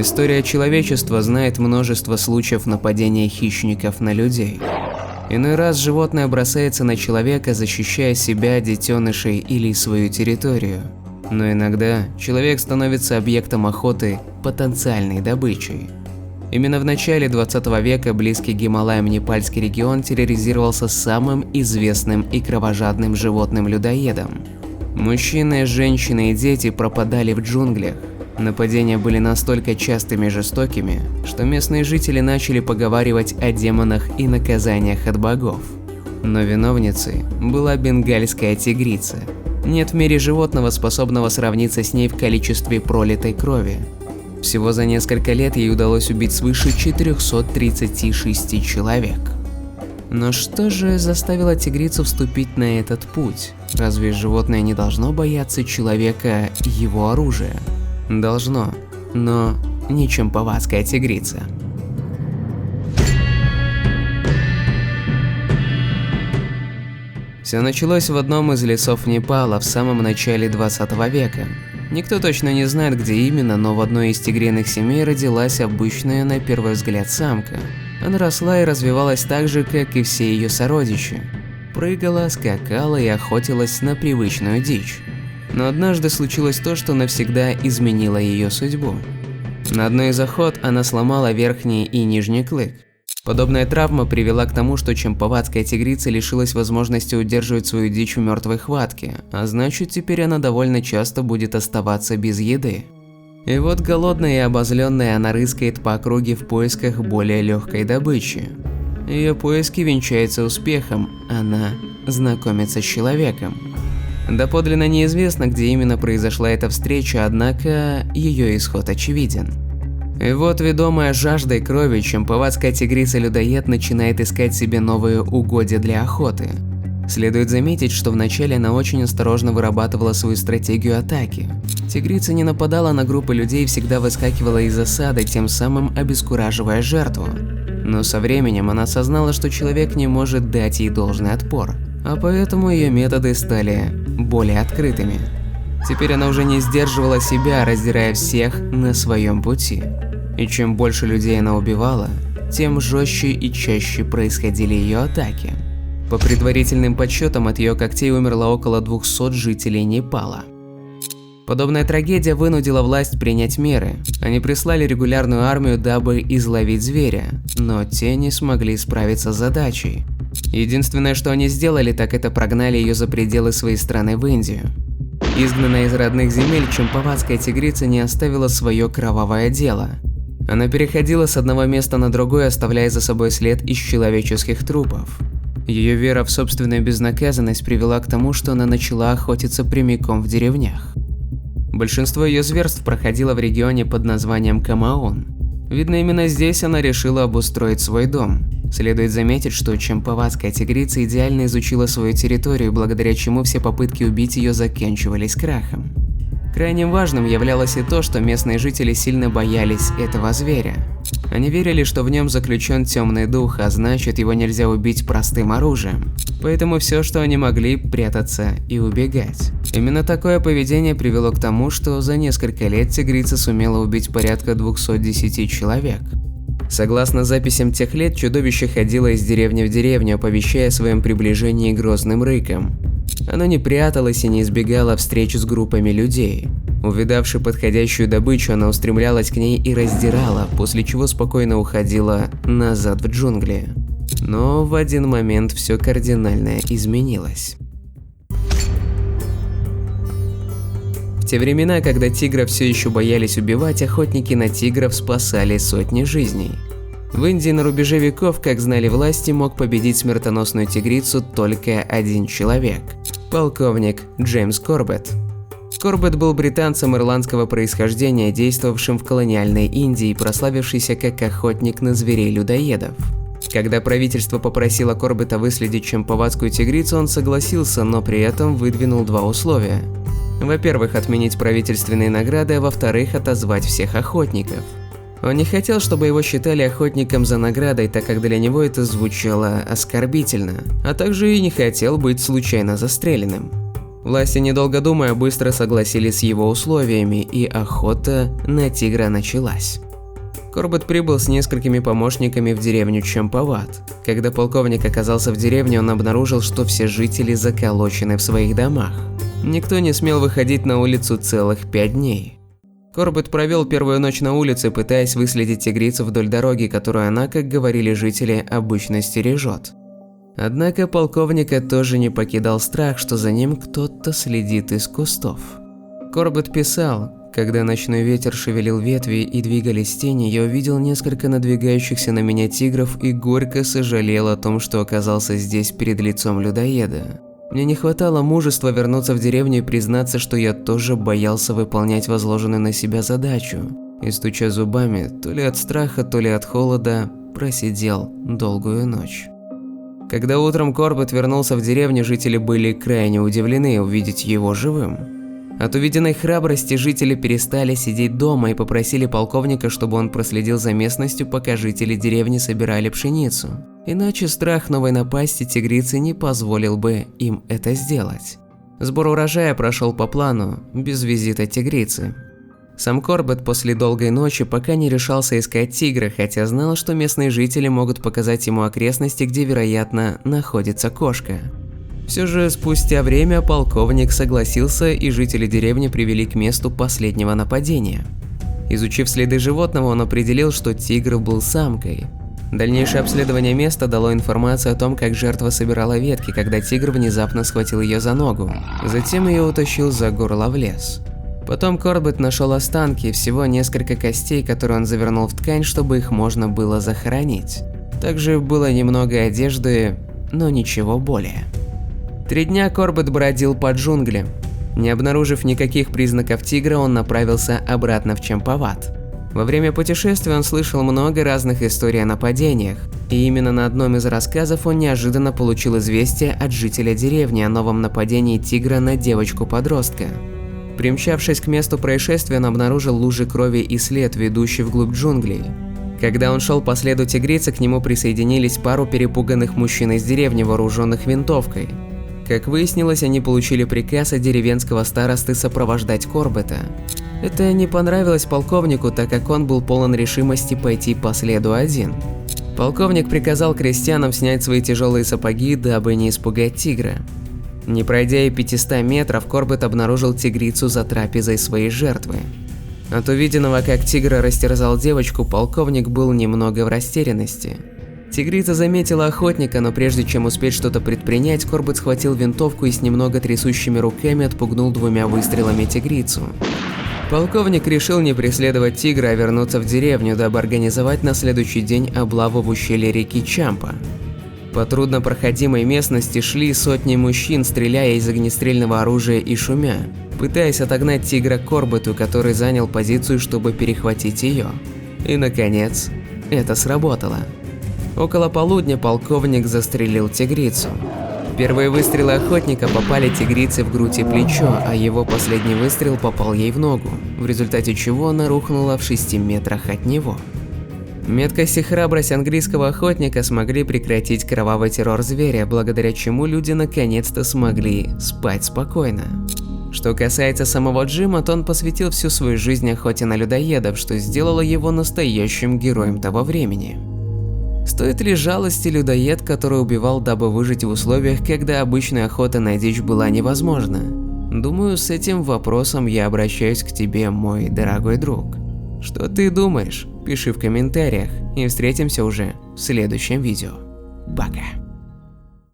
История человечества знает множество случаев нападения хищников на людей. Иной раз животное бросается на человека, защищая себя, детенышей или свою территорию. Но иногда человек становится объектом охоты, потенциальной добычей. Именно в начале 20 века близкий к Гималаям Непальский регион терроризировался самым известным и кровожадным животным-людоедом. Мужчины, женщины и дети пропадали в джунглях. Нападения были настолько частыми и жестокими, что местные жители начали поговаривать о демонах и наказаниях от богов. Но виновницей была бенгальская тигрица. Нет в мире животного, способного сравниться с ней в количестве пролитой крови. Всего за несколько лет ей удалось убить свыше 436 человек. Но что же заставило тигрицу вступить на этот путь? Разве животное не должно бояться человека и его оружия? Должно, но не чампаватская тигрица. Все началось в одном из лесов Непала в самом начале 20 века. Никто точно не знает, где именно, но в одной из тигриных семей родилась обычная на первый взгляд самка. Она росла и развивалась так же, как и все ее сородичи. Прыгала, скакала и охотилась на привычную дичь. Но однажды случилось то, что навсегда изменило ее судьбу. На одной из охот она сломала верхний и нижний клык. Подобная травма привела к тому, что чампаватская тигрица лишилась возможности удерживать свою дичь в мертвой хватке, а значит, теперь она довольно часто будет оставаться без еды. И вот голодная и обозленная она рыскает по округе в поисках более легкой добычи. Ее поиски венчаются успехом, она знакомится с человеком. Доподлинно неизвестно, где именно произошла эта встреча, однако ее исход очевиден. И вот, ведомая жаждой крови, чампаватская тигрица-людоед начинает искать себе новые угодья для охоты. Следует заметить, что вначале она очень осторожно вырабатывала свою стратегию атаки. Тигрица не нападала на группы людей и всегда выскакивала из засады, тем самым обескураживая жертву. Но со временем она осознала, что человек не может дать ей должный отпор, а поэтому ее методы стали более открытыми. Теперь она уже не сдерживала себя, раздирая всех на своем пути. И чем больше людей она убивала, тем жестче и чаще происходили ее атаки. По предварительным подсчетам, от ее когтей умерло около 200 жителей Непала. Подобная трагедия вынудила власть принять меры. Они прислали регулярную армию, дабы изловить зверя, но те не смогли справиться с задачей. Единственное, что они сделали, так это прогнали ее за пределы своей страны в Индию. Изгнанная из родных земель, чампаватская тигрица не оставила свое кровавое дело. Она переходила с одного места на другое, оставляя за собой след из человеческих трупов. Ее вера в собственную безнаказанность привела к тому, что она начала охотиться прямиком в деревнях. Большинство ее зверств проходило в регионе под названием Камаун. Видно, именно здесь она решила обустроить свой дом. Следует заметить, что чампаватская тигрица идеально изучила свою территорию, благодаря чему все попытки убить ее заканчивались крахом. Крайне важным являлось и то, что местные жители сильно боялись этого зверя. Они верили, что в нем заключен темный дух, а значит, его нельзя убить простым оружием. Поэтому все, что они могли, прятаться и убегать. Именно такое поведение привело к тому, что за несколько лет тигрица сумела убить порядка 210 человек. Согласно записям тех лет, чудовище ходило из деревни в деревню, оповещая о своем приближении грозным рыком. Оно не пряталось и не избегало встреч с группами людей. Увидавши подходящую добычу, она устремлялась к ней и раздирала, после чего спокойно уходила назад в джунгли. Но в один момент все кардинально изменилось. В те времена, когда тигров все еще боялись убивать, охотники на тигров спасали сотни жизней. В Индии на рубеже веков, как знали власти, мог победить смертоносную тигрицу только один человек – полковник Джеймс Корбетт. Корбетт был британцем ирландского происхождения, действовавшим в колониальной Индии и прославившийся как охотник на зверей-людоедов. Когда правительство попросило Корбетта выследить чампаватскую тигрицу, он согласился, но при этом выдвинул два условия. Во-первых, отменить правительственные награды, а во-вторых, отозвать всех охотников. Он не хотел, чтобы его считали охотником за наградой, так как для него это звучало оскорбительно, а также и не хотел быть случайно застреленным. Власти, недолго думая, быстро согласились с его условиями, и охота на тигра началась. Корбет прибыл с несколькими помощниками в деревню Чампават. Когда полковник оказался в деревне, он обнаружил, что все жители заколочены в своих домах. Никто не смел выходить на улицу целых 5 дней. Корбет провел первую ночь на улице, пытаясь выследить тигрицу вдоль дороги, которую она, как говорили жители, обычно стережет. Однако полковника тоже не покидал страх, что за ним кто-то следит из кустов. Корбет писал: когда ночной ветер шевелил ветви и двигались тени, я увидел несколько надвигающихся на меня тигров и горько сожалел о том, что оказался здесь перед лицом людоеда. Мне не хватало мужества вернуться в деревню и признаться, что я тоже боялся выполнять возложенную на себя задачу. И, стуча зубами, то ли от страха, то ли от холода, просидел долгую ночь. Когда утром Корбет вернулся в деревню, жители были крайне удивлены увидеть его живым. От увиденной храбрости жители перестали сидеть дома и попросили полковника, чтобы он проследил за местностью, пока жители деревни собирали пшеницу. Иначе страх новой напасти тигрицы не позволил бы им это сделать. Сбор урожая прошел по плану, без визита тигрицы. Сам Корбет после долгой ночи пока не решался искать тигра, хотя знал, что местные жители могут показать ему окрестности, где, вероятно, находится кошка. Все же спустя время полковник согласился, и жители деревни привели к месту последнего нападения. Изучив следы животного, он определил, что тигр был самкой. Дальнейшее обследование места дало информацию о том, как жертва собирала ветки, когда тигр внезапно схватил ее за ногу. Затем ее утащил за горло в лес. Потом Корбет нашел останки, всего несколько костей, которые он завернул в ткань, чтобы их можно было захоронить. Также было немного одежды, но ничего более. 3 дня Корбет бродил по джунглям. Не обнаружив никаких признаков тигра, он направился обратно в Чампават. Во время путешествия он слышал много разных историй о нападениях, и именно на одном из рассказов он неожиданно получил известие от жителя деревни о новом нападении тигра на девочку-подростка. Примчавшись к месту происшествия, он обнаружил лужи крови и след, ведущий вглубь джунглей. Когда он шел по следу тигрицы, к нему присоединились пару перепуганных мужчин из деревни, вооруженных винтовкой. Как выяснилось, они получили приказ от деревенского старосты сопровождать Корбета. Это не понравилось полковнику, так как он был полон решимости пойти по следу один. Полковник приказал крестьянам снять свои тяжелые сапоги, дабы не испугать тигра. Не пройдя и 500 метров, Корбет обнаружил тигрицу за трапезой своей жертвы. От увиденного, как тигр растерзал девочку, полковник был немного в растерянности. Тигрица заметила охотника, но прежде чем успеть что-то предпринять, Корбет схватил винтовку и с немного трясущими руками отпугнул 2 выстрелами тигрицу. Полковник решил не преследовать тигра, а вернуться в деревню, дабы организовать на следующий день облаву в ущелье реки Чампа. По труднопроходимой местности шли сотни мужчин, стреляя из огнестрельного оружия и шумя, пытаясь отогнать тигра к Корбету, который занял позицию, чтобы перехватить ее. И наконец, это сработало. Около полудня полковник застрелил тигрицу. Первые выстрелы охотника попали тигрице в грудь и плечо, а его последний выстрел попал ей в ногу, в результате чего она рухнула в 6 метрах от него. Меткость и храбрость английского охотника смогли прекратить кровавый террор зверя, благодаря чему люди наконец-то смогли спать спокойно. Что касается самого Джима, то он посвятил всю свою жизнь охоте на людоедов, что сделало его настоящим героем того времени. Стоит ли жалости людоед, который убивал, дабы выжить в условиях, когда обычная охота на дичь была невозможна? Думаю, с этим вопросом я обращаюсь к тебе, мой дорогой друг. Что ты думаешь? Пиши в комментариях, и встретимся уже в следующем видео. Пока.